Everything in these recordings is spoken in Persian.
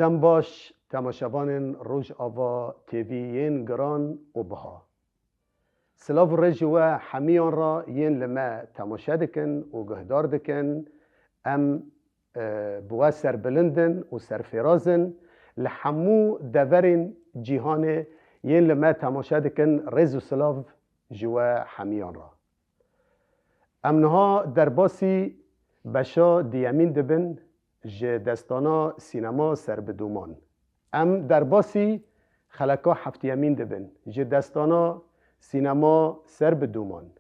دم باش تماشاوان روز آوا تیویین گران و بها سلاو رجوه همیان را ین لما تماشا دکن و گهدار دکن ام بوا سر بلندن و سر فرازن لحمو دورین جیهان ین لما تماشا دکن رز و سلاو جوا همیان را امنها در باسی بشا دیامین دبن جه دستانا سینما سر بدومان ام در باسی خلقا هفتیامین دبن جه دستانا سینما سر بدومان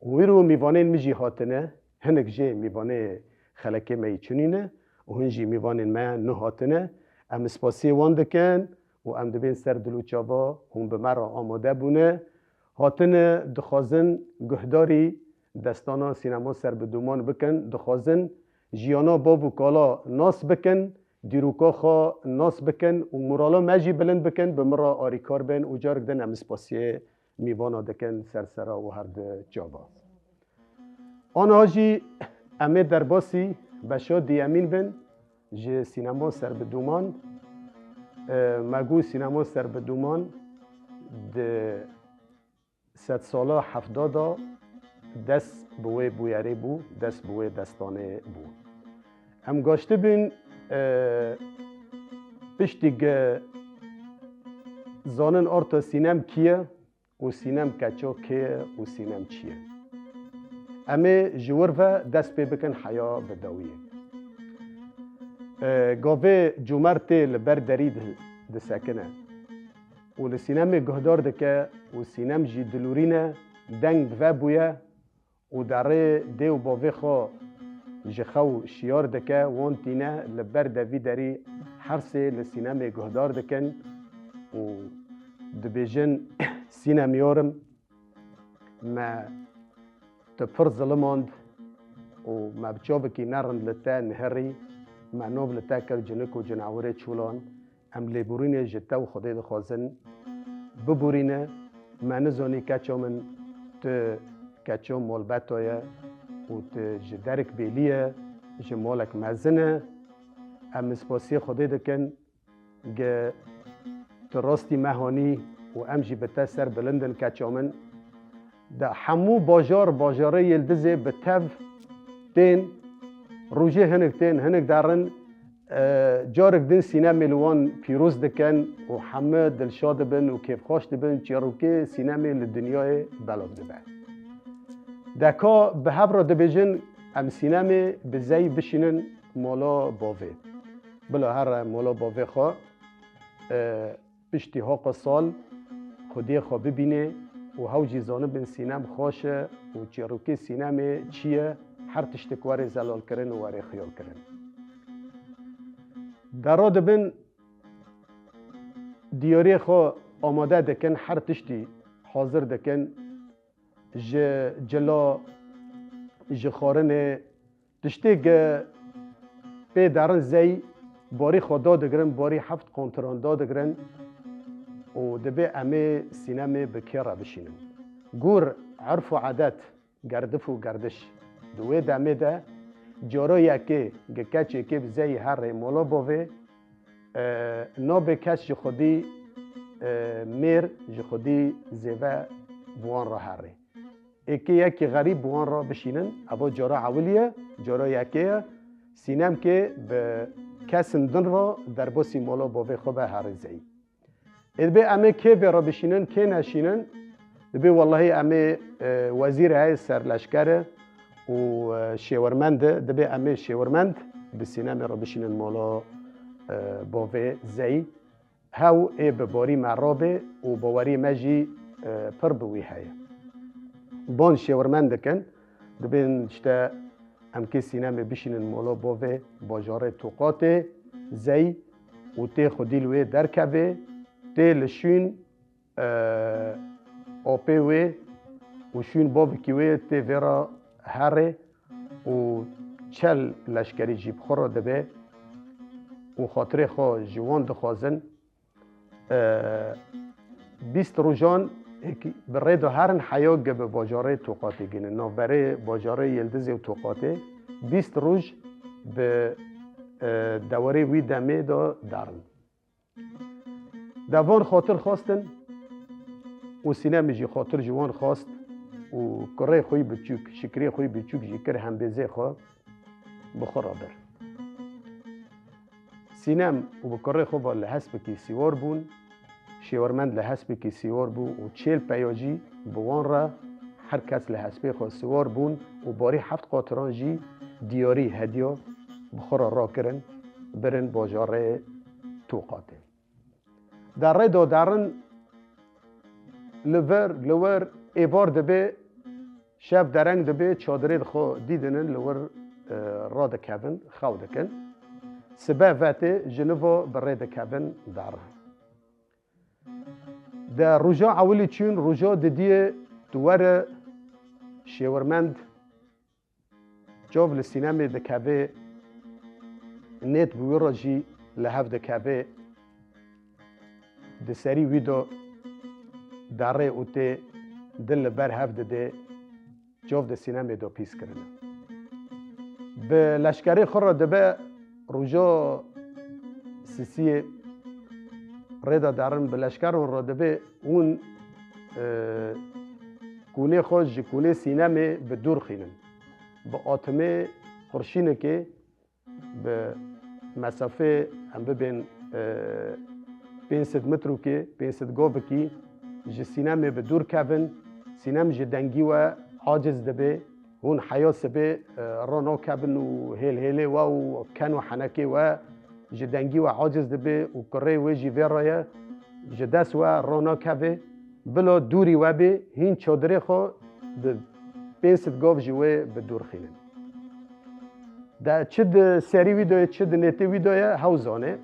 ویرو میوانین میجی هاتنه هنک جه میوانه خلقه می چونینه و هنجی میوانین ما نه هاتنه ام اسپاسی وان دکن و ام دبین سر دلو چابا هم به مرا آماده بونه هاتنه دخوازن گهداری دستانا سینما سر بدومان بکن دخوازن جیانا بابو کالا ناس بکن دیروکا خوا ناس بکن و مورالا مجی بلند بکن به مرا آریکار بین و جارک دن ام اسپاسیه میوانا دکن سرسرا و هرد جابا آنها جی امه در باسی بشا دیامین بن جه سینما سر بدومان مگو سینما سر بدومان ده 100 ساله 70 دست بوی بویاری بو دست بوی دستانه بو هم گاشته بین پشتیگ زانن آرتا سینم کیه و سینم کچا کیه و سینم چیه امه جور و دست پی بکن حیا بداویه گاوه جمرته لبر درید دسکنه و لسینم گهدار دکه و سینم جی دلورینه دنگ و بویه و داره دیو باوی خوا جخو شیار دکه وان تینه لبر دوی داری هر سه لسینم گهدار دکن و دبیجن سینم یارم ما تپر ظلماند و ما بچابکی نرند لتا نهری ما نوب لتا کر جنک و جنعوره چولان ام لیبورینه جتا و خودی دخوازن ببورینه ما نزانی کچا من کچا مال بطایه و جدرک بیلیه جمالک مزنه ام اسپاسی خودی دکن گه تراستی مهانی و ام جی بتا سر بلندن کچا من ده همو باجاره یلدزه بتو تین روژه هنک تین هنک دارن جارک دن سینما لوان پیروز دکن و همه دلشاد بن و کیف خوش دبن چیروکه سینما لدنیای بلاد دبن دکا به هفرا دبیجن ام سینما بزی بشینن مولا باوه بلا هر مولا باوه خواه پشتی حاق سال خودی خواه ببینه و هاو جیزانه بین سینم خوشه و چیروکه سینما چیه هر تشتکوار زلال کرن و واره خیال کرن در دبن دیاری خو آماده دکن هر تشتی حاضر دکن جلا خارن تشتی پی دارن زی باری خدا دگرن باری هفت کنتران دگرن و دبی امه سینما بکیره بشینن گور عرف و عادت گردف و گردش دوی دمه ده جارا یکی گکچ یکی بزی هر مولا باوه ناب کچ خودی میر خودی زیوه بوان را هره یکی غریب بوان را بشینن ابا جارا عولیه جارا یکی سینم که به کسندن را در باسی مولا باوه خوبه هر زی ادبی امه که برا بشینن که نشینن دبی والله امه وزیر های سرلشکره و شیورمند دبی امه شیورمند به سینما را بشینن مولا باوه زی هاو ای بباری معرابه و باوری مجی پر بوی های بان شیورمند کن دبین شتا ام که سینما بشینن مولا باوه باجاره توقات زی و تی خودیلوی درکبه تی لشون آپه وی و شون باوه کیوی تی ویرا هره و چل لشکری جیب خورا دبه و خاطر خواه جوان دخوازن 20 روزان برای دو هرن حیاق به باجاره توقاتی گینه نو برای باجاره یلدزی و توقاتی 20 روز به دوره وی دمه دا دارن دوان خاطر خواستن و سینما جی خاطر جوان خواست و کره خوی بچوک شکری خوی بچوک جی کر هم بزه خوا بخورا بر سینم و بکره خواه لحسب کی سیوار بون شیورمند لحسب کی سیوار بون و 40 پیاجی بوان را هر کس لحسب خواه سیوار بون و باری 7 قاطران جی دیاری هدیا بخورا را کرن برن باجاره توقاته در رای دادرن لور ایوار دبه شب درنگ دبه چادره خو دیدنن لور را دکبن خو دکن سبه وقت جنوبا برای دکبن داره در رجا اولی چون رجا دیه دوار شیورمند جاو لسینم دکبه نیت بوی را جی لحف دکبه دسری ویدو داره اوته دل بر هفته ده جاو ده سینما دو پیس کرده به لشکری خور را دبه رجا سیسی ردا دارن به لشکر را دبه اون کونه خوش کونه سینما به دور خینن با آتمه خورشینه که به مسافه هم ببین 500 متر که 500 گاو کی جی سینما به دور کبن سینما جی دنگی و عاجز دبه هون حیاس به رانا کبن و هیله و کن و حنکه و جی دنگی و عاجز دبه و کره و جی ویرایه جی دست و رانا کبه بلا دوری و به هین چادره خو به 500 گاو جی و به دور خینن دا چد سری ویدیو چد نتی ویدیو هاوزانه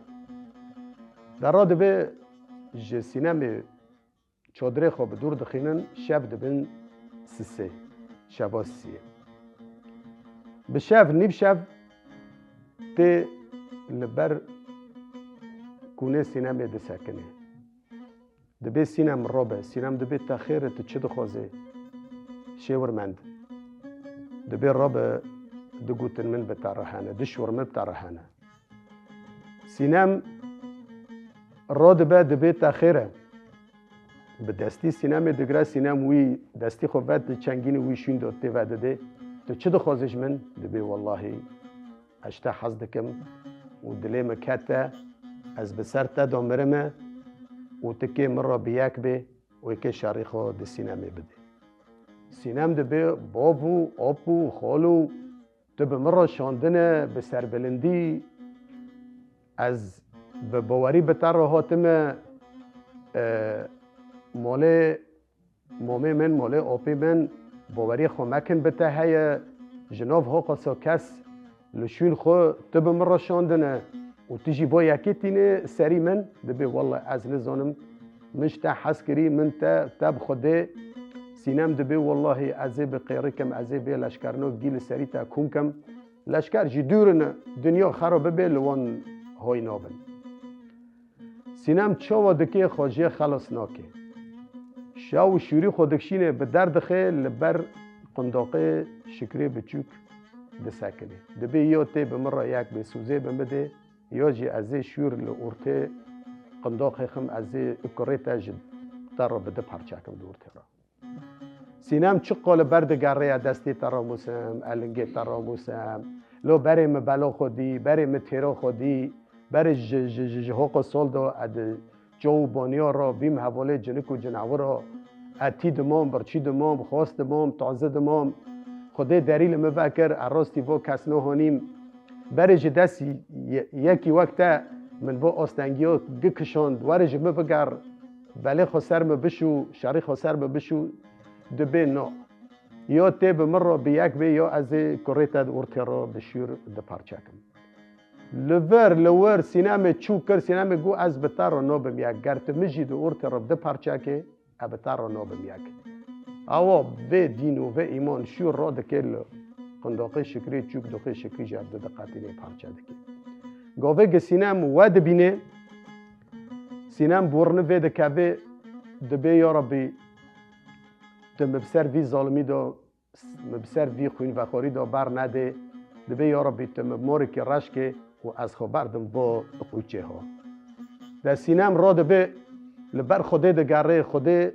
در را دبه جی سینما چادره خو به دور دخینن شب دبن سسه شبا سیه به شب نیب شب تی لبر کونه سینما ده سکنه دبه سینم رابه سینم دبه تخیره تو چه دخوازه شیورمند دبه رابه دو گوتن من بتارهانه دشور من بتارهانه سینم را دبه تخیره به دستی سینما دگره سینم وی دستی خو ود چنگین وی شون داده و داده تو چه دخوازش من دبی والله اشتا حظ دکم و دلیم کته از بسر تا دامرمه و تکی مرا بیاک به و یکی شاری خو د سینما بده سینم دبی بابو آبو خالو تو به مرا شاندنه به سربلندی از به باوری بتر هاتمه مال مامه من مال آپی من باوری خو مکن بته های جناب ها قصا کس لشون خو تو به من را شاندنه و تیجی با یکی تینه سری من دبی والله از نزانم مشتا حس کری من تب خوده سینم دبی والله ازی به قیره کم ازی به لشکرنو گیل سری تا کم کم لشکر جی دورن دنیا خرابه به لوان های نابن سینم چاوا دکی خواجه خلاص ناکه شاو شوری خودکشینه به درد خیل لبر قنداقه شکری بچوک دسکنه دبی یا تی به مرا یک به سوزه بمده یا جی ازی شور لورته قنداق خم ازی اکریتا جد تر را بده پرچکم دورته را سینم چه قال برد گره دستی تراموسم النگه تراموسم لو بریم بلا خودی بریم تیرا خودی بر جهاق سال دا اد جو بانیا را بیم حواله جنک و جنور را اتی دمام برچی دمام خواست دمام تازه دمام خدا دلیل مفکر اراستی و کس نهانیم برج دست یکی وقت من با آستنگیا گکشاند ورج مفکر بله خسر بشو شری خسر بشو دبه نا یا تی به من را به یک به یا از کریت ارتی را بشور دپارچکم لور سینما چوکر سینما گو از بتر را نابم یک گرت مجید ارتی را دپارچکه ابتر را نابم یک اوا و دین و ایمان شور را دکل قنداقه شکری چوک دقیق شکری جاب ده قاتلی پارچه دکی گاوه گ سینما ود بینه سینما برنه و دکبه دبه یا ربی تو مبسر وی ظالمی دا مبسر وی خوین و خوری دا بر نده دبه یا ربی تو مبماری که رش که و از خو بردم با قوچه ها در سینم را دبه لبر خوده دگاره خوده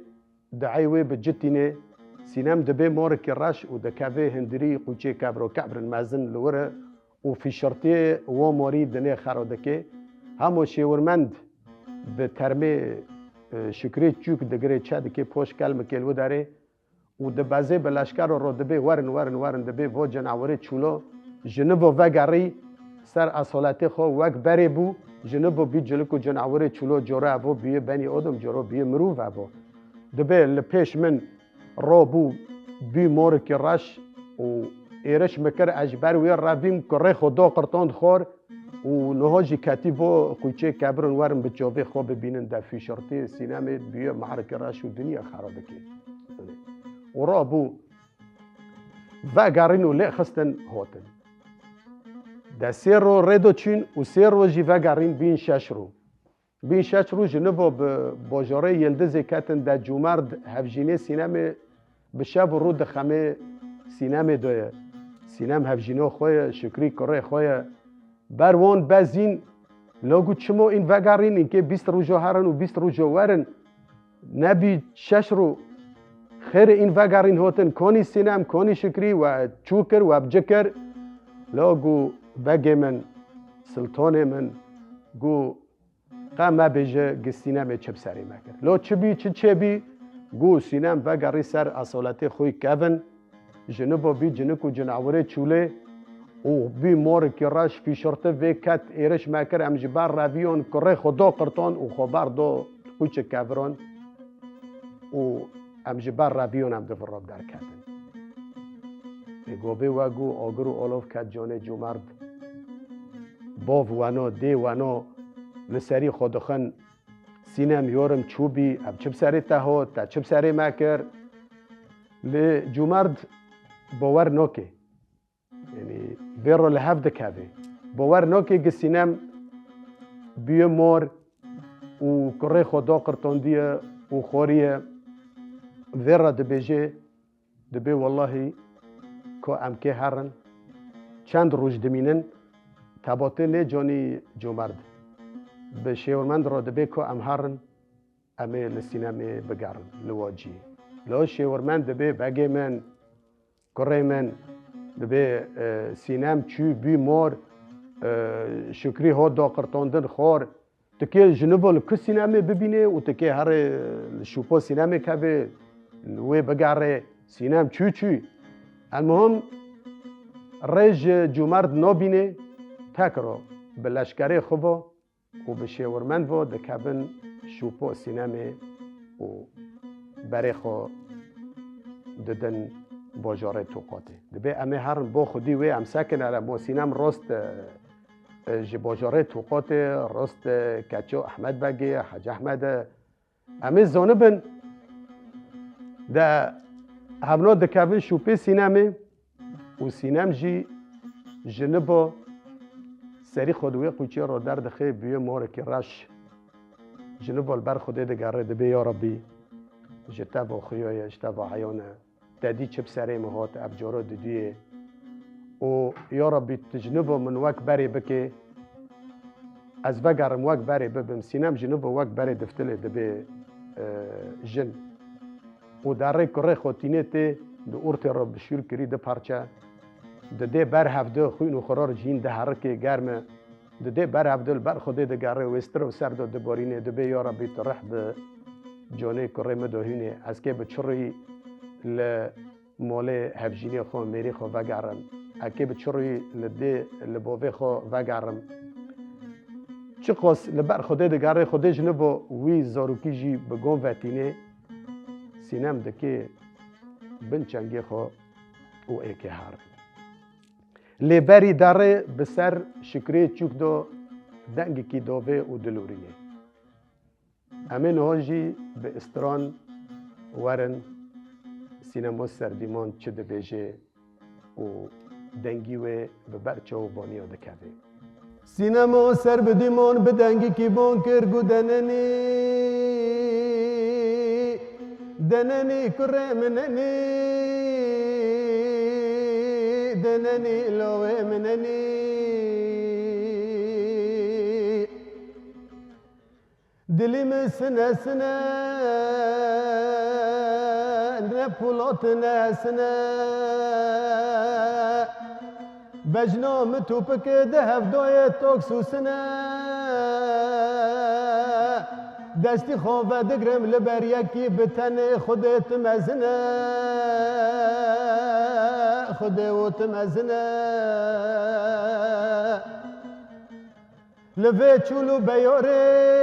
دعیوه بجتینه سینم دبه مارک رش و دکوه هندری قوچه کبر و کبر مزن لوره و فی شرطی و ماری دنه خرادکه همو شیورمند به ترمه شکری چوک دگره چه دکه پوش کلمه کلو داره و دبازه بلشکر رو دبه ورن دبه و جناوره چولو جنب و وگری سر اصالت خو وگ بری بو جنب و بی جلکو جناوره چولو جوره و بیه بنی آدم جوره بیه مرو و دبه لپیش من رو بو بی مورک رش و ایرش مکر اجبر وی رویم کره خدا قرطاند خور و نهاجی کتیب و قوچه کبرن ورن به جاوه خواب ببینن در فی شرطی سینما بیه معرک رش و دنیا خرابه که و را بو و گرین و لی خستن هاتن در 3 رو ردو چین و 3 روزی و گرین بین 6 رو جنبا باجاره یلدزی کتن در جومرد هفجینه سینما به شب و رو دخمه سینما دویه سینم هفجینه خواه شکری کره خواه بروان بزین لگو چمو این وگرین این که 20 رو جوهرن و 20 رو جوهرن نبی 6 رو خیر این وگرین هاتن کانی سینم کانی شکری و چوکر و ابجکر لگو وگه من سلطان من گو قام بيجي قسينام يتشب ساري ماكر لو تشبي تشبي قو سينام وقري سر أصالتي خوي كافن جنبو بي جنكو جنعوري تشولي و بي مورك راش في شرطة في كات إيرش ماكر أم جبار رافيون كوري خدو قرطان و خبار دو خويش كافرون و أم جبار رافيون أم دفر راب دار كاتن بي واقو آگرو أولوف كات جاني جومرد باف وانو دي وانو لسری خودخن سینم یورم چوبی اب چب سری تا تا چب سری مکر ل جومرد باور نوکه یعنی ویرو لحفظ کبه باور نوکه که سینم بیه مور و کره خدا قرطاندیه و خوریه ویرا دبیجه دبی والله که امکه هرن چند روز دمینن تباته نه جانی جومرد به شیورمند را دبی که امهرن امی لسینمی بگرن لواجی لو شیورمند دبی بگی من کره من دبی سینم چی بی مار شکری ها دا قرطاندن خور تکی جنوبال که سینمی ببینه و تکی هر شوپا سینمی که به وی بگره سینم چی المهم رج جومرد نبینه تکرا به لشکره خوبا و به شیورمند و دکبن شوپا سینما و برای خو ددن باجاره توقاته دبی امه هرن با خودی و ام سکن على مو سینم راست ج باجاره توقاته راست کچو احمد بگی حاج احمد امه زانبن ده همنا دکبن شوپا سینما و سینم جی جنبا سری خودوی قوچی را در دخه بیه مارک رش جنوب البر خوده دگره دبی یا ربی جتا با خویای جتا با عیانه دادی چپ سری مهات ابجارا ددیه و یا ربی تجنوب من وک بری بکه از وگرم وک بری ببم سینم جنوب وک بری دفتله دبی جن و در کره خوتینه ته دو ارت را بشور کری ده پارچه ده بر هفته خوین و خرار جین ده حرکه گرمه ده بر هفته بر خوده ده گره وستر و سر ده بارینه ده به یارا بیت رح به جانه کره مدهونه از که به چری لمال هفجینی خو میری خو وگرم اکی به چری لده لباوه خو وگرم چه قاس لبر خوده ده گره خوده جنبا وی زاروکی جی بگون وطینه سینم ده که بنچنگی خو او ایکی حرف لبری داره بسر شکری چوک دو دنگی کی داوه و دلورینه امین هاجی به استران ورن سینما سردیمان چه دبیجه و دنگی و به برچه و بانیا دکوه سینما سر بدیمان به دنگی کی بان کرگو دننی کره مننی دنني لو منني دلیم سنه سنه نپولات نه سنه بجنام توپک ده هفدای توکسو سنه دستی خواه دگرم لبر یکی بتن خودت مزنه خودت مزنه لبه چولو بیاره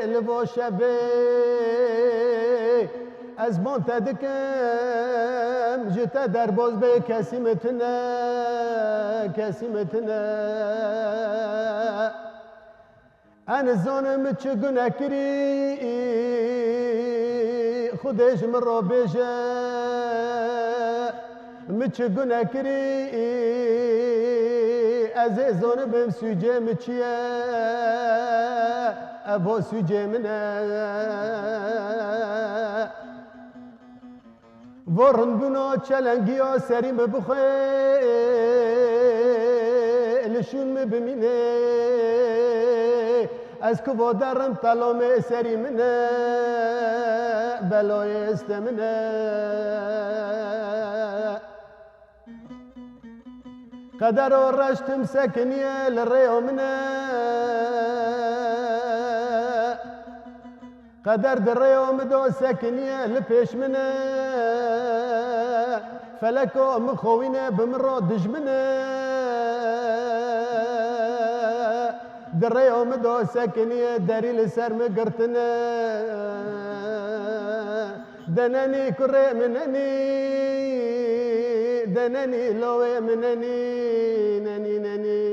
لبه شبه از من تدکم جتا در باز به کسی متنه کسی متنه انا زانم چه گناه کری خودش من را بیشه من چه گناه کری از زانم سوجه من چیه ابا سوجه منه ورن بنا چلنگی ها سریم بخواه لشون ببینه از کوا درم طلام سری منه بلای است منه قدر و رشتم سکنیه لریا منه قدر در ریا مدو سکنیه لپیش منه فلکا مخوینه بمرا دجمنه در ریا مدو سکنیه دریل سر مگرتنه دننی کره مننی دننی لوه مننی ننی ننی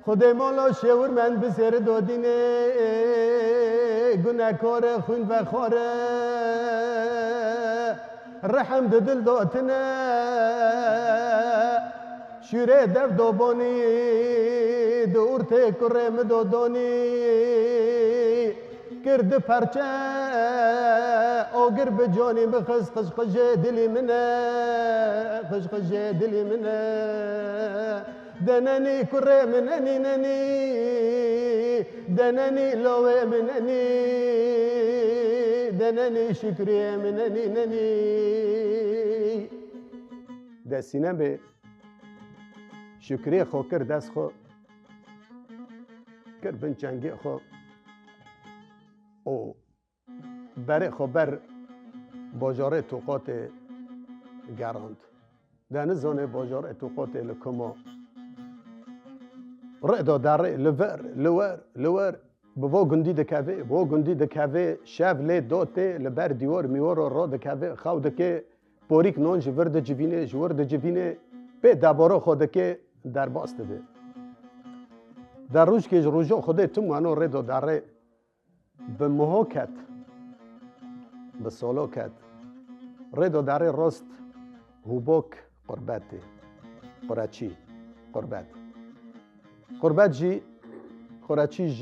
خود مولا شور من بسر دادینه گناهکار خون و خاره رحم دل داتنه شوره دف دوبانی دور ته کرم دودانی کرد پرچه آگر به جانی بخز خشخش دلی منه خشخش دلی منه دننی کره مننی ننی دننی لوه مننی دننی شکریه مننی ننی ده سینه به شکریه خو کرد دست خو کرد بن چنگی خو او بره خو بر باجاره توقات گراند ده نزانه باجاره توقات لکما رأدا در لور بوا گندی دکاوه بوا گندی دکاوه شاف لی دوته لبر دیوار میوار را دکاوه خو دکه پوریک نون جور د جوینه جور د جوینه به دبارو خود که در باست ده در روز که روزا خود تو منو ردا در به محاکت به سالاکت ردا در راست هوباک قربت قرچی قربت جی قرچی ج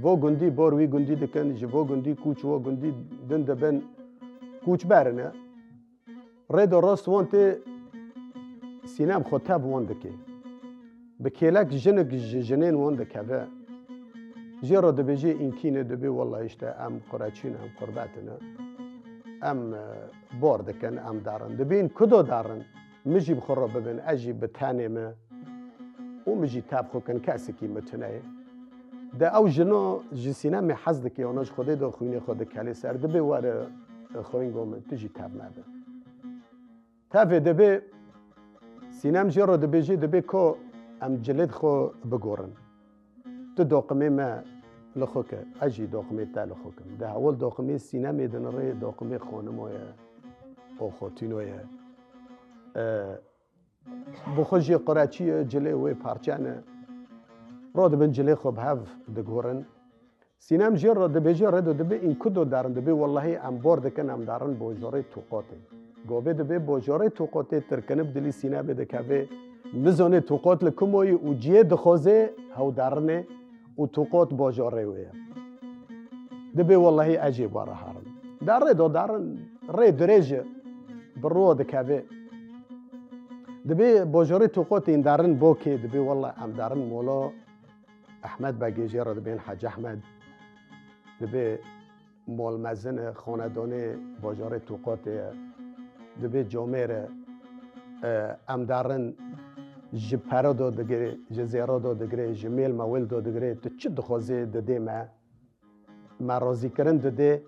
و گندی باروی گندی دکن ج و گندی کوچ و گندی دند بن کوچ برنه ردا راست وانت سینم خطاب وان دکه به کلک جنین وان دکه و جرا دبیجی اینکینه دبی والله اشته ام قرچین ام قربتنا ام بار دکن ام دارن دبین کدو دارن مجی بخورا ببین اجی بتانیمه و مجی تاب خو کن کسی کی متنه ده او جنو جسینم حز دکه اوناش خوده دو خوینه خود کلی سر دبی واره خوین گومه تجی تاب نده تابه دبی سینم جرا دبیجی دبی که ام جلد خو بگورن تو داقمه ما لخوکه اجی داقمه تا لخوکم ده اول داقمه سینم دن ری داقمه خانمای او خوتینوی بخوشی قرچی جلی وی پارچانه را دبن جلی خوب هف دگورن سینم جر را دبیجی را دبی این کدو دارن دبی والله ام بار دکن ام دارن بوجاره توقاته گوبه دبی بوجاره توقاته ترکنب دلی سینم دکوه نزانه توقات لکموی و جیه دخوزه هاو دارنه و توقات باجاره ویه دبی والله عجیب واره هارن در دو دارن ری دریجه برو دکوه دبی باجاره توقات این دارن با که دبی والله ام دارن مولا احمد بگیجی را دبین حج احمد دبی مال مزن خاندان باجاره توقات دبی جامعه ام دارن جپرا داد دگره جزیرا داد دگره جمیل مول داد دگره تو چه دخوازه دده ما راضی کردن دده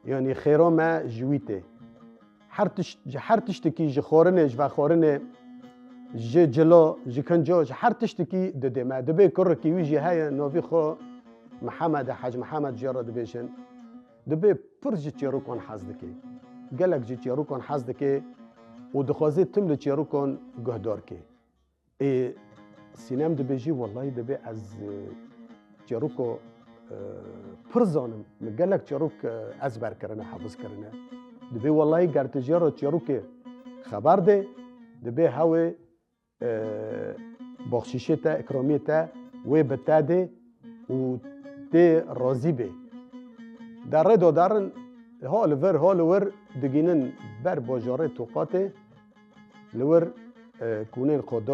یعنی خیرا ما جویته هر تشتکی جخورنه و خورنه جلا جکنجا هر تشتکی دده ما دبی کر کیوی جهای نوی خو محمد حج محمد جرا دبیشن دبی پر جتیارو کن حزد که گلک جتیارو کن حزد که و دخوازه تم لتیارو کن گهدار که سینم دبیجی والله دبی از جاروکو پر زانم مگلک جاروک از بر کرنه حفظ کرنه دبی والله گرتجارو جاروک خبر ده دبی هوا بخشیشه تا اکرامی تا و بتاده و ته راضی به در دو دارن حال ور دگینن بر باجاره توقاته لور کونین خود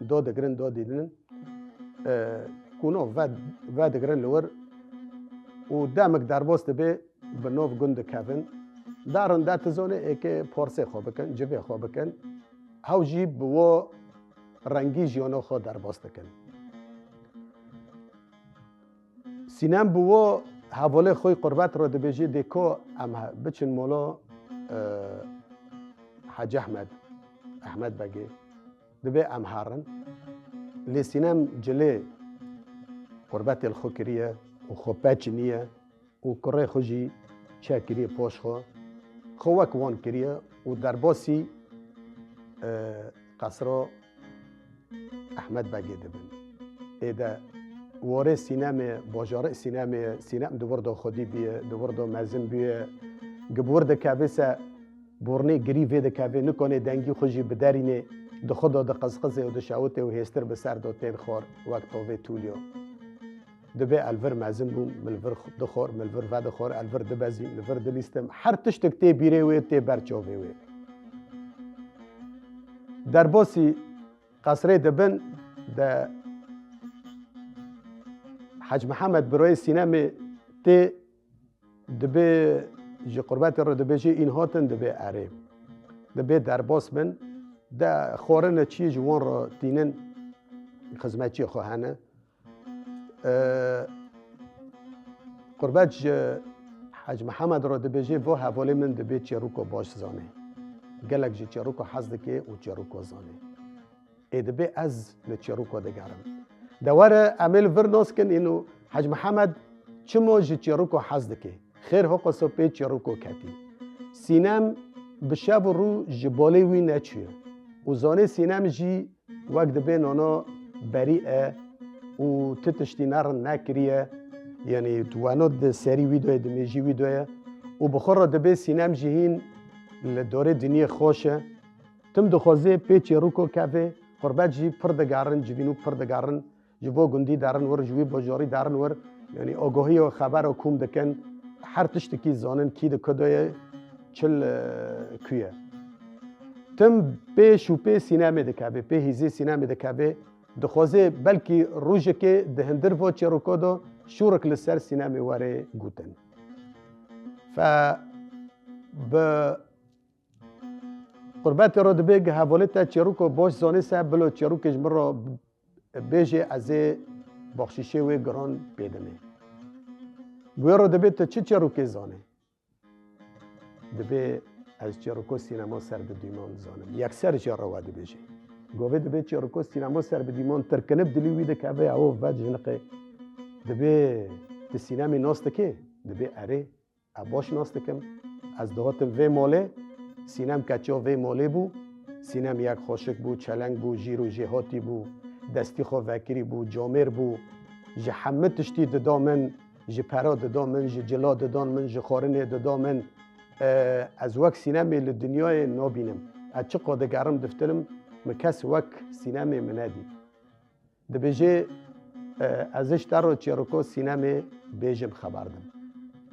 دادگرن دادیدن کونو و دگرن لور و دامک در باست به بنوف گند کفن دارن دات زونه ای که پارسه خواب بکن جبه خواب بکن هاو جی بو رنگی جیانو خود در باست کن سینم بو حواله خوی قربت را دبیجی دیکو ام بچن مولا حج احمد بگی دبی ام هارن لی سینم جلی قربت الخو کریه و خو پچنیه و کره خوشی چه کریه پاش خو وان کریه و در باسی قصرا احمد بگی دبن ایده واره سینم باجاره سینم دوورد خودی بیه دوورد مزن بیه گبورد کابسه بورنی گری وید کابه نکنه دنگی خوشی بدرینه دو خدا دو قزقزه و دو شاوته و هستر بسر دو تین خور وقت آوه تولیو دبی الور مزن بوم ملور دخور ملور ود خور الور دبزی ملور دلیستم هر تشتک تی بیره و تی برچاوه و در باسی قصره دبن ده حج محمد برای سینما تی دبی جی قربت رو دبیجی این هاتن دبی اره دبی در باس من ده خورن چی جوان را تینن خدمتچی خواهنه قربت حج محمد رو دبیجی و حوالی من دبی چروکو باش زانه گلک جی چروکو حزد که و چروکو زانه ای دبی از لچروکو دگرم دواره عمل ورناس کن اینو حج محمد چمو جی چروکو حزد که خیر ها قصو پی چروکو کتی سینم بشب رو جباله وی نچیه و زانه سینم جی وقت دبی نانا بریئه و تتشتی نرن نکریه یعنی توانود سری ویدوه دمیجی ویدوه و بخور دبی سینم جیهین لداره دنیا خوشه تم دخوازه پی چروکو کفه قربت جی پردگارن جوینو پردگارن جبو گندی دارن ور جوی باجاری دارن ور یعنی آگاهی و خبر و کوم دکن هر تشتکی زانن کی د کدای چل کویه تم پی شو پی سینما دکابه پی هیزی سینما دکابه دخوازه بلکی روزه که دهندر و چروکو دو شورک لسر سینما واره گوتن ف ب قربت را دبیگ حوالت چروکو باش زانه سه بلو چروکش مرا بیجه از بخشیشه و گران پیدنه گویا را دبی تا چه چروکی زانه دبی از چروکو سینما سر به دیمان زانم یک سر جا را واده بیجه گوه دبی چروکو سینما سر به دیمان ترکنب دلی ویده که اوه او و جنقه دبی تی سینمی ناسته که دبی اره باش ناسته کم از دهات وی ماله سینم کچا وی ماله بو سینم یک خوشک بو چلنگ بو جیر و جهاتی بو دستی خو وکری بو جامر بو جه همه تشتی دامن جه پرا دامن جه جلا دامن جه خارنه دامن از وک سینما لدنیای نابینم از چه قاده گرم دفترم مکس وک سینما منادی دبیجه ازش در رو چیروکو سینما بیجم خبردم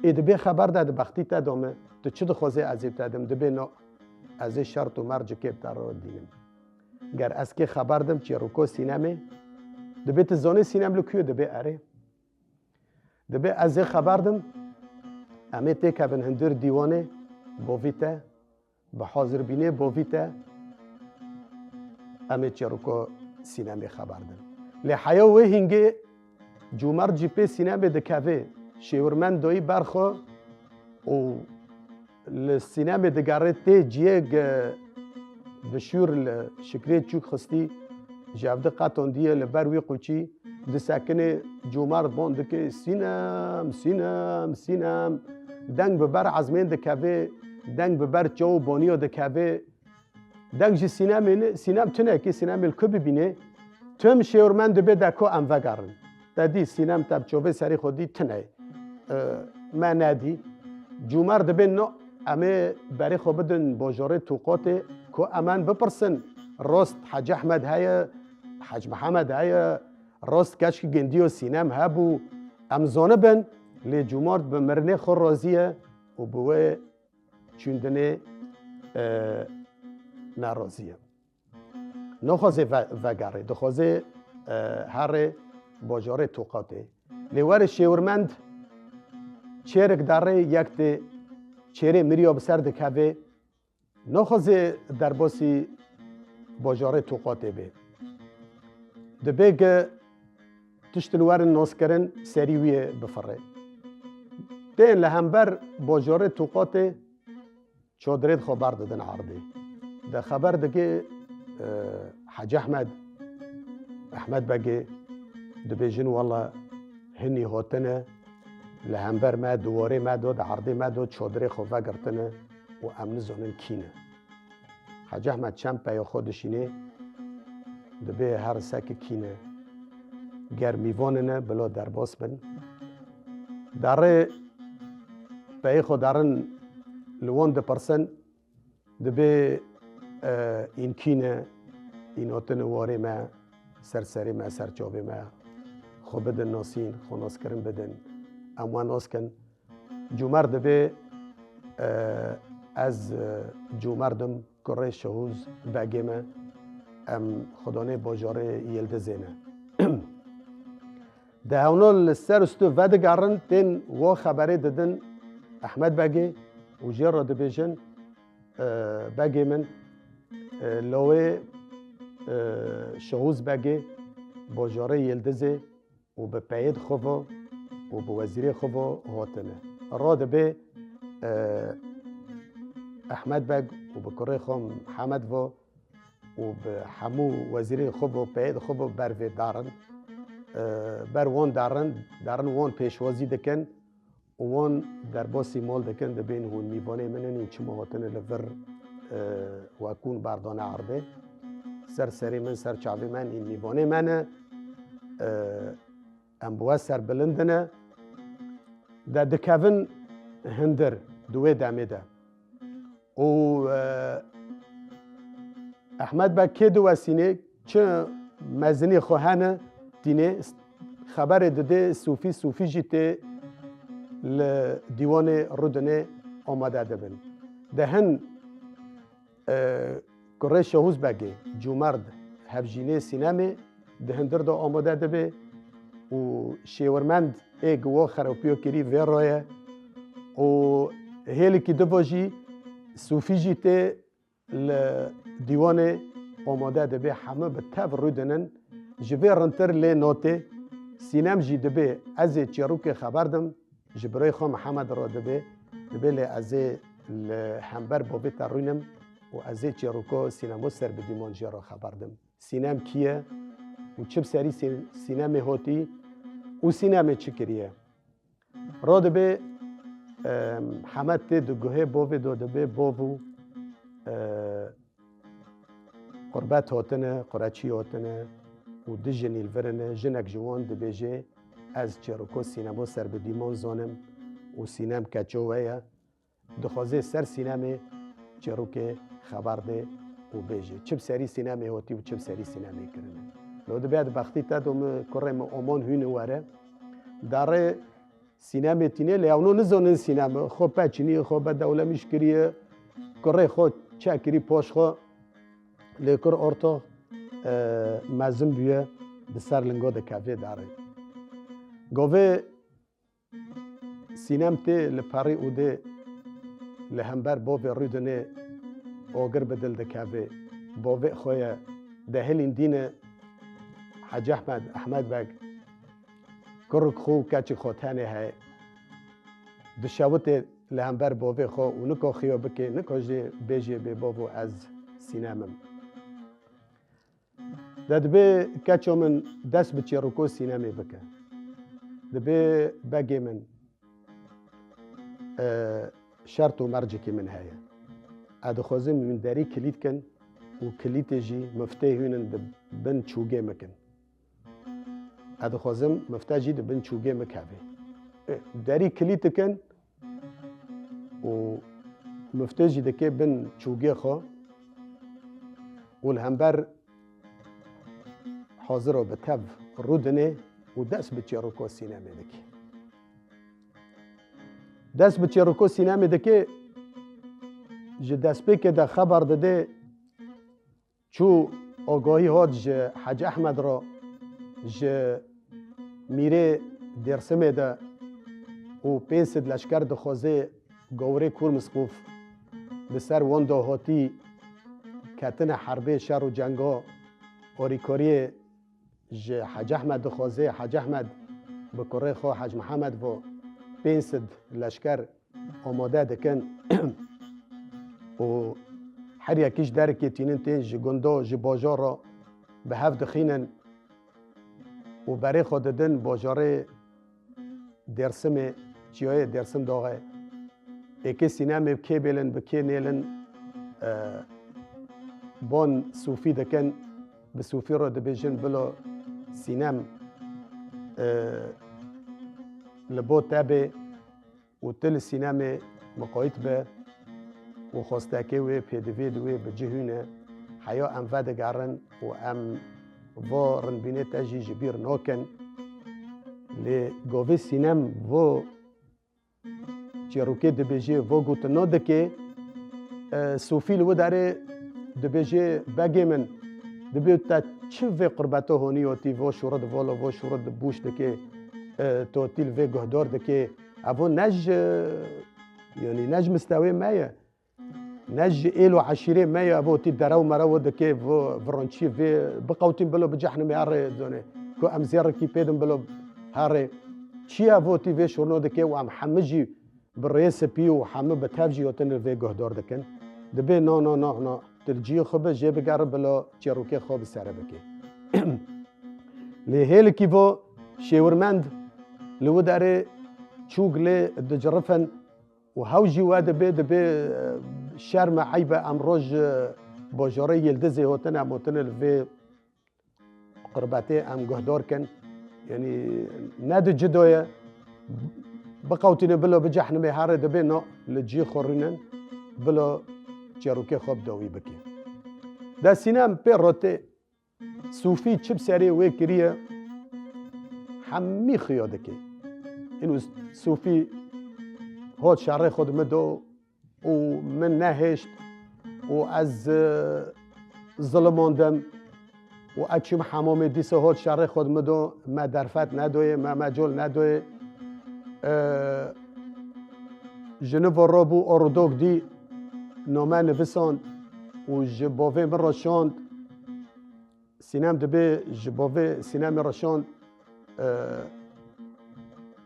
ای دبی خبر داد بختی تا دامه تو چه دخوازه عذیب دادم دبی نا از شرط و مرج که بتر دینم گر از که خبر دم چیروکو سینمه دبیت زانه سینم لکیو دبی اره دبی از خبر دم امی تک بن هندر دیوانه بویته به حاضر بینه بویته امی چیروکو سینمه خبر دم لحیا و هنگه جومر جی پی سینمه دکوه شیورمن دوی برخو و السینمه دگاره تی جیگ بشور شکریت چوک خستی جافده قطعان دیه لبروی قوچی دسکنه جومر باند که سینم سینم سینم دنگ ببر عزمین دکوه دنگ ببر جو بانیو دکوه دنگ جی سینم تنه که سینم الکو ببینه تم شیورمن دبه دکو ام وگرن دادی سینم تب چوبه سری خودی تنه ما ندی جومر دبه نو امه برای خو بدن باجاره توقات کو امان بپرسن راست حاج احمد های حاج محمد های راست کشک گندی و سینم هبو امزانه بن لی جومر به مرنه خور رازیه و بوه چوندنه نارازیه نخوازه وگره دخوازه هر باجاره توقاته لیوار شیورمند چیرک داره یک ده چهره مریا بسر دکوه نخوازه در باسی باجاره توقاته به دبیگ تشتلوار ناس کرن سریویه بفره دین لهمبر باجاره توقاته چادرید خبر دادن عرضه ده خبر دگه حاج احمد بگه دبیجن والله هنی هاتنه لهمبر ما دواره ما داد عرضه ما داد چادره خواه گرتنه و امن زانن کینه حاج احمد چند پیا خودشینه دبه هر سک کینه گرمیواننه بلا درباس بن داره پای خود دارن لوان ده پرسن دبه این کینه این آتن واره ما سرسری ما سرچابه ما خو بدن ناسین خو ناس کرن بدن اموان ناس کن جومر دبه از جومردم کره شهوز بگیمه ام خدانه باجاره یلده زینه ده هونال سر استو ود گرن تین و خبره دادن احمد بگی و جیر را دبیجن بگی من لوه شهوز بگی باجاره یلده زی و به پید خواه و به وزیر خواه هاتنه را دبی احمد بگ و به کره خام حمد و به همو وزیر خوب و پید خوب بروی دارن بر وان دارن وان پیشوازی دکن و وان در باسی مال دکن دبین هون میبانه منن این چما هاتن لور واکون بردان عربه سری من سر چاوی من این میبانه منه ام بوا سر بلندنه دا دکوین هندر دوی دامه ده و احمد با که دو وسینه چه مزنی خواهانه دینه خبر داده صوفی جیته لدیوان رودنه آماده دبن دهن کره شهوز بگه جومرد هفجینه سینمه دهن در دا آماده دبه و شیورمند گوا خراپیو کری وی رایه و هیلی که دواجی صوفی جیته لدیوان آماده دبه همه به تف رودنن جوی رنتر لی نوته سینم جی دبه از چیروک خبر دم جبرای خوا محمد را دبه لی از همبر بابی ترونم و از چیروکا سینمو سر بدیمان جی را خبر دم سینم کیه و چه سری سینم هاتی و سینم چی کریه را دبه حمد تی دو گوه باوی دو دبه باوو قربت هاتنه قرچی هاتنه و دی جنیل ورنه جنک جوان دبیجه از چیروکو سینما سر به دیمان زانم و سینم کچوه دخوازه سر سینم چیروک خبر ده و بیجه چه سری سینما هاتی و چه سری سینما کرنه لو دبیاد بختی تا دوم کرم آمان هونه واره داره سینما تینه لیاونو نزانن سینما خوب پچینی خوب دوله مشکریه کره خود چکری پاش خو لیکر ارتا مزم بیه بسر لنگا ده کافه داره گوه سینم تی لپاری او ده لهمبر باوی رودنه آگر بدل ده کافه باوی خواه ده هلین دینه حاج احمد بگ کرک خو کچی خوتانه های دشاوت لهمبر باوی خو و نکا خیا بکه نکا جه بیجه به باوی از سینمم دبی کچو من دست به چیروکو سینمی بکه دبی بگی من شرط و مرجکی من هیا ادخوازم من داری کلید کن و کلید جی مفتاح هونن بن چوگه مکن ادخوازم مفتاح جی بن چوگه مکاوی داری کلید کن و مفتاح جی دکه بن چوگه خو و الهمبر حاضر و بتف رودنه و دست به چیروکو سینمی دکی دست به چیروکو سینمی دکی جه دست بکه ده خبر داده چو آگاهی هاد جه حاج احمد را جه میره درسمه ده و پیسد لشکر ده خوازه گوره کور مسقوف بسر وانده هاتی کتن حربه شر و جنگا آریکاری جه حاج احمد ده خوازه حاج احمد بکره خواه حاج محمد و پیسد لشکر آماده دکن و هر یکیش درکی تینن تین جه گندا جه باجار را به هفت خینن و برای خود دن باجاره درسم چیای درسم داغه اکی سینم بکی بیلن بکی نیلن بان صوفی دکن به صوفی را دبیجن بلا سینم لبو تابه و تل سینم مقایت به و خواستکه و پیدوید و به جهونه حیا ام ودگرن و ام و رنبینه تجی جبیر ناکن لی گاوه سینم و چیروکه دبیجه و گوت نادکه صوفیل و داره دبیجه بگی من دبیجه تا چه و قربتا هونی و تی و شورد والا و شورد بوش دکه تا تیل و گهدار دکه اوه نج یعنی نج مستوی مایه نج ایلو عشیره مایه اوه تی درو مرو دکه و فرانچی و بقوتین بلو بجحن میاره دونه که ام زیاره کی پیدم بلو هاره چی اوه تی و شورنو دکه و ام حمجی بالرئيس بيو حمو بتافجي وتن في جهدار دكن دبي نا تلجي خبز جيب قرب بلا تشروكي خوب سربكي لهيل كيفو شيورمند لو داري تشوغلي دجرفن وهوجي واد دبي شرم عيبه امروج بوجوري يلدزي هوتن موتن في قرباتي ام جهدار كن يعني ناد جدويه بقوتين بلا بجحن مهاره دبينا لجي خورنن بلا جاروكي خوب داوي بكي دا سينام بيروتي صوفي تشب ساري ويكريه حمي خيادكي انو صوفي هاد شعري خود مدو ومن نهشت وعز ظلماندم واچم حمام ديسه هاد شعري خود مدو ما درفت ندوي ما مجول ندوي جنوب رابو اردوگ دی نامه نویساند و جباوه من را شاند سینم دبی جباوه سینم را شاند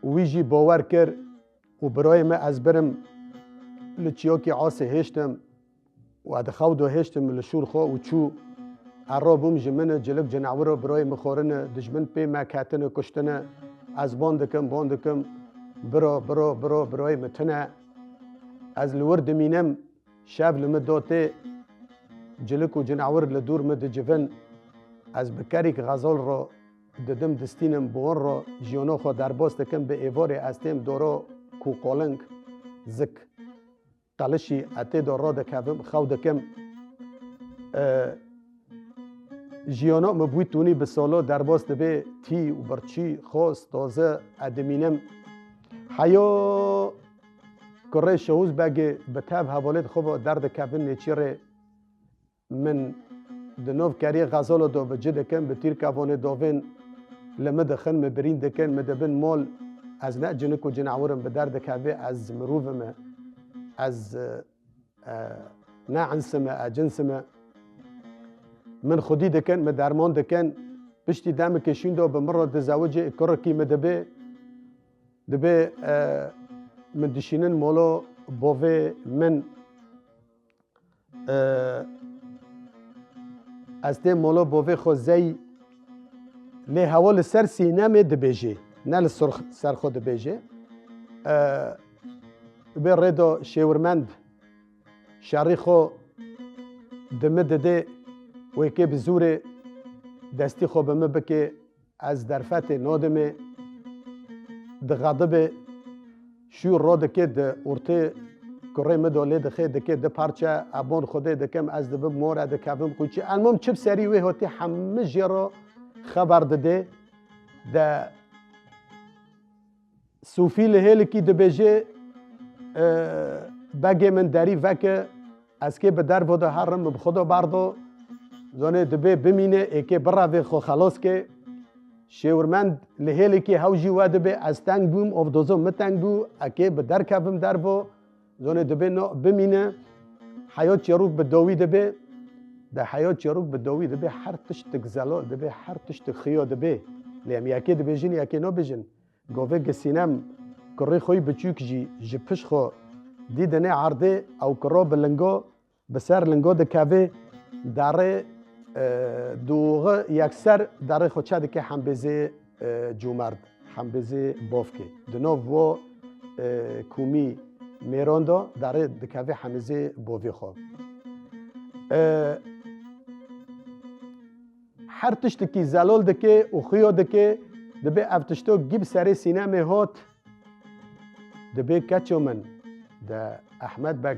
ویجی باور کرد و برای من از برم لچیاکی عاصه هشتم و ادخودو هشتم لشور خوا و چو عرابم جمن جلب جنعور برای مخورن دجمن پی مکاتن کشتن از باندکم برای متنه از الورد مینم شاب لمدوته جلک و جنعور لدور مد جفن از بکریک غزال را ددم دستینم بون را جیانو خود درباست کم به ایوار استیم دورا کوقالنگ زک قلشی اتی دورا دکم خود کم جیانو مبویتونی به سالا درباست به تی و برچی خواست تازه ادمینم حیا کره شهوز بگه بتاب حوالت خوب درد کبن نیچیره من دنوف کاری غزال دو بجه دکن به تیر کبانه دوین لما دخن مبرین دکن مدبن مال از نه جنک و جنعورم به درد کبه از مروفم از نه عنسمه اجنسمه من خودی دکن مدرمان دکن بشتی دم کشین دو به مرد دزوجه کرکی مدبه دبه من دشینن مولو بوه من از ده مولو بوه خوزی لی حوال سر سینه دبیجه نه سر خود دبیجه به ردو شیورمند شاری خو دمه دده و که بزور دستی خو بمه بکه از درفت نادمه ده غضب شو رو دکه ده ارته کره مداله دخه دکه ده پارچه ابون خوده دکم از ده مور ده کبم کوچی المهم چپ سری و هاتی همه جرا خبر داده ده صوفی لهل کی ده بجه بگه من داری وکه از که به در بوده هرم بخدا بردو زانه دبه بمینه اکه برا خو خلاص که شیورمند لهلی که هوجی واده به از تنگ بوم او دوزم متنگ بو اکه به در کبم در بو زانه دبه نو بمینه حیات چروک به داوی دبه ده حیات چروک به داوی دبه هر تشت گزلا دبه هر تشت خیا دبه لیم یکی دبه جن یکی نو بجن گوه گسینم کری خوی بچوک جی پش خو دیدنه عرضه او کرا بلنگو بسر لنگو دکاوه داره دوغه یکسر داره خوچه دکه همبزه جومرد همبزه بافکه دنو و کومی میراندا داره دکاوه همبزه بافی خو هر تشتکی زلال دکه و خیا دکه دبه افتشتو گیب سر سینه هات دبه کچو من ده احمد بگ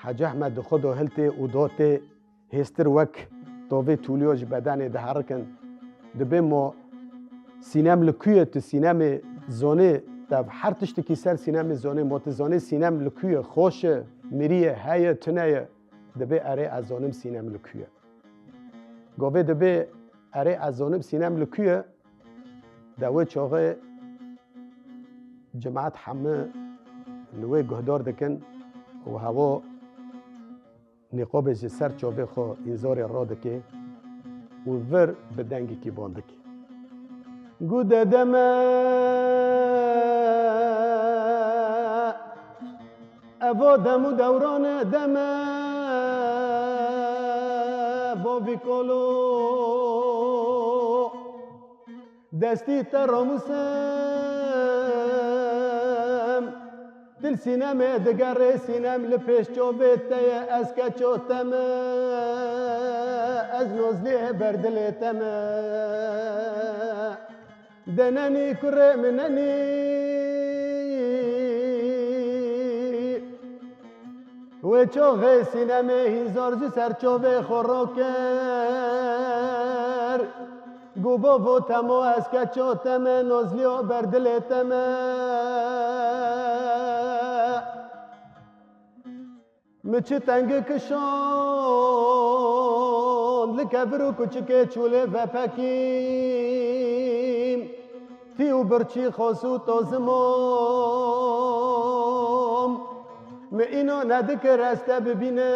حاج احمد خودو هلته و داته هستر وک توی تولیوج بدن ده هرکن دبه ما سینم لکویه تو سینم زانه دب هر تشتکی سر سینم زانه متزانه سینم لکویه خوش مریه هایه تنایه دبه اره از زانم سینم لکویه گاوه دبه اره از زانم سینم لکویه دوه چاقه جماعت همه نوی گهدار دکن و هوا نقاب سر چاوه خو انذار را دکه و ور به دنگی کی بانده که گود دمه اوه دمو دوران دمه بابی کلو دستی تراموسم دل سینم دگر سینم لپش چوبت از کچوتم از نوزلی بردلتم دننی کره مننی و چوغ سینم هزار جو سر چوبه خوراکر گوبا و تمو از کچوتم نوزلی بردلتم مچه تنگ کشان لکبرو کچکه چوله و پکیم تیو برچی خاصو تازمام می اینو ندک رسته ببینم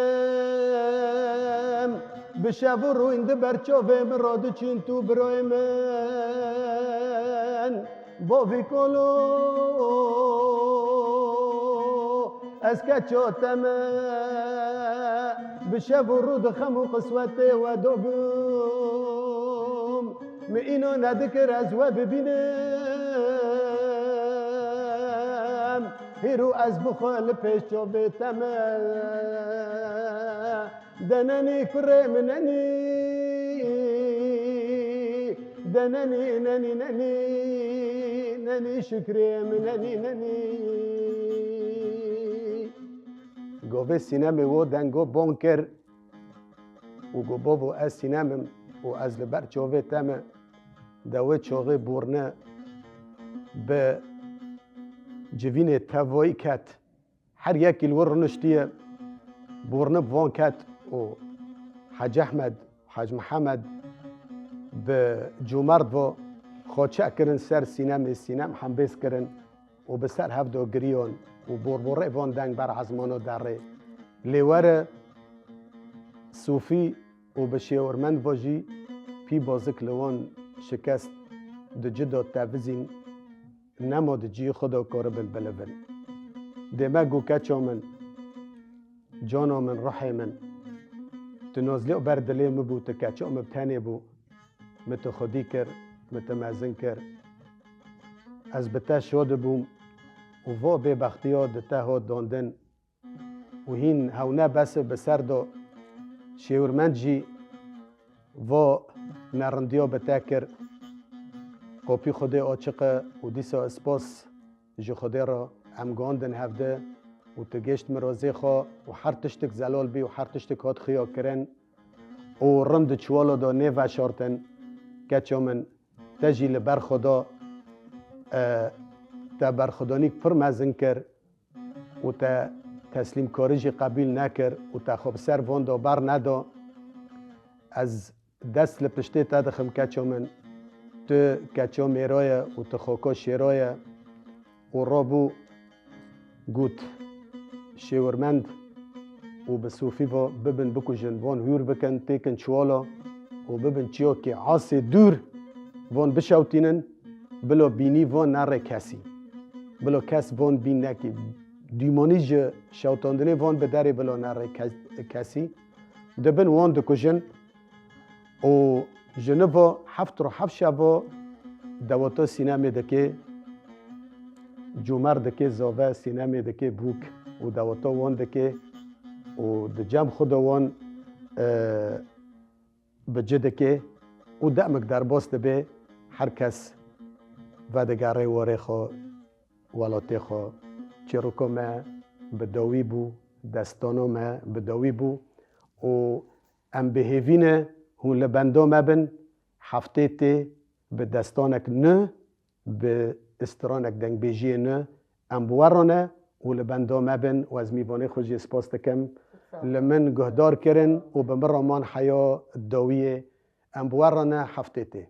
بشو رو اینده برچاوه مراد چین تو برای من باوی کلو از کچوتم بشب و رود خم و قسوت و دوبم می اینو ندکر از و ببینم هیرو از بخال پیش چوبتم دننی کره مننی دننی ننی ننی ننی شکری مننی ننی گوه سینم و دنگو بانکر و گو بابو از سینمم و از لبر چوه تم دوه چوغه بورنه به جوین توایی کت هر یکی الور نشتیه بورنب وان کت و حاج احمد حاج محمد به جومرد و خواچه کرن سر سینم هم بیس کرن و به سر هفته گریون و بوربوره وان دنگ بر عزمانو داره لیوره صوفی و به شیورمند واجی پی بازک لوان شکست د جدا تاوزین نما د جی خدا کاربن بلبن دماغو کچا من جانا من روحی من تنازلی بردلی مبو تکچا مبتنی بو مت خودی کر متمازن کر از بتا شاد بوم و وا به بختیا دتا ها داندن و هین هونه بس بسر دا شیورمند جی و نرندیا بتا کر قاپی خود آچقه و دیسا اسپاس جو خود را امگاندن هفته و تگشت مرازی خواه و هر تشتک زلال بی و هر تشتک هات خیا کرن و رند چوالا دا نیو شارتن کچا من تجی لبر خدا تا برخدانیک پر مزن کر و تا تسلیم کاریجی قبیل نکر و تا خوب سر وان دا بر ندا از دست لپشته تا دخم کچا من تو کچا میرای و تو خوکا شیرای و رابو گوت شیورمند و به صوفی و ببن بکو جنوان هور بکن تیکن چوالا و ببن چیا که عاصی دور وان بشوتینن بلا بینی وان نره کسی بلا کس وان بین نکی دیمانی جه شوتاندنی وان بداری بلا نره کسی دبن وان دکوژن و جنوبا هفت رو هفت شبا دواتا سینمی دکه جومر دکه زاوه سینمی دکه بوک و دواتا وان دکه و دجام خدا وان بجه دکه و دعمک در باست به هر کس و دگاره واره خوا ولاتی خوا چروکا ما بداوی بو دستانا ما بداوی بو و ام بهیوینه هون لبندا مبن هفته تی به دستانک نه به استرانک دنگ بیجی نه ام بورانه و لبندا مبن و از میوانه خوشی سپاس دکم لمن گهدار کرن و به مرامان حیا داویه ام بورانه هفته تی